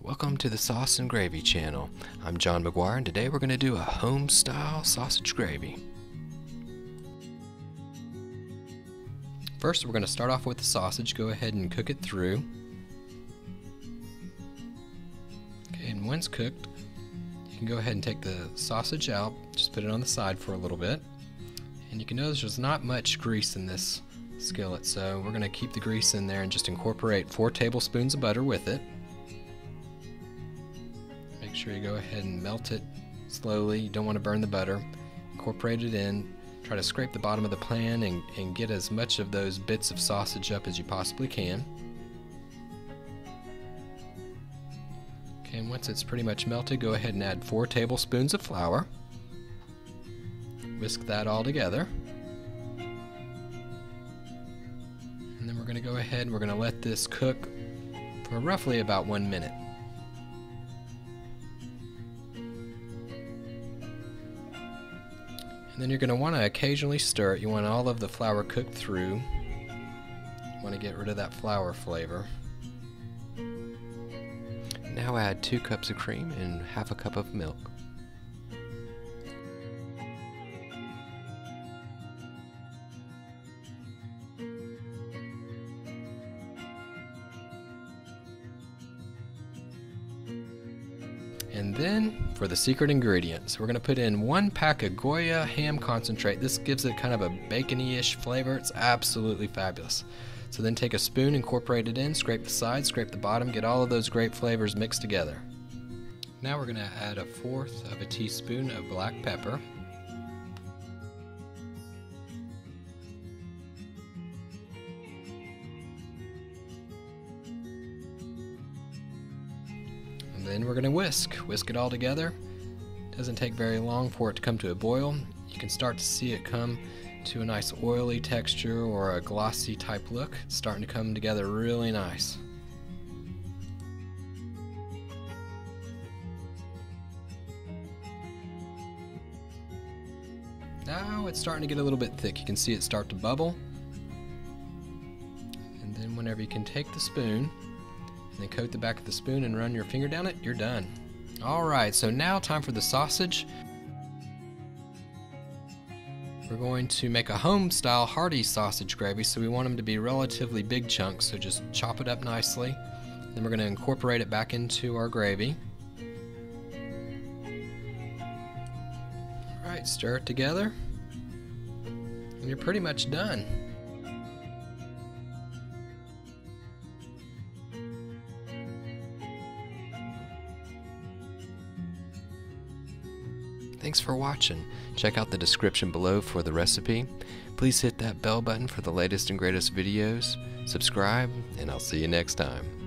Welcome to the Sauce and Gravy channel. I'm John McGuire, and today we're going to do a home-style sausage gravy. First, we're going to start off with the sausage. Go ahead and cook it through. Okay, and once cooked, you can go ahead and take the sausage out. Just put it on the side for a little bit. And you can notice there's not much grease in this skillet, so we're going to keep the grease in there and just incorporate 4 tablespoons of butter with it. Make sure you go ahead and melt it slowly. You don't want to burn the butter. Incorporate it in. Try to scrape the bottom of the pan and get as much of those bits of sausage up as you possibly can. Okay, and once it's pretty much melted, go ahead and add 4 tablespoons of flour. Whisk that all together. And then we're going to go ahead and we're going to let this cook for roughly about 1 minute. And then you're going to want to occasionally stir it. You want all of the flour cooked through. You want to get rid of that flour flavor. Now add 2 cups of cream and half a cup of milk. And then for the secret ingredients, we're going to put in 1 pack of Goya ham concentrate. This gives it kind of a bacony-ish flavor. It's absolutely fabulous. So then take a spoon, incorporate it in, scrape the sides, scrape the bottom, get all of those great flavors mixed together. Now we're going to add 1/4 teaspoon of black pepper. And then we're going to whisk it all together. Doesn't take very long for it to come to a boil. You can start to see it come to a nice oily texture or a glossy type look. It's starting to come together really nice. Now it's starting to get a little bit thick. You can see it start to bubble. And then whenever you can take the spoon and then coat the back of the spoon and run your finger down it, you're done. Alright, so now time for the sausage. We're going to make a home-style hearty sausage gravy, so we want them to be relatively big chunks, so just chop it up nicely. Then we're going to incorporate it back into our gravy. Alright, stir it together, and you're pretty much done. Thanks for watching. Check out the description below for the recipe. Please hit that bell button for the latest and greatest videos. Subscribe, and I'll see you next time.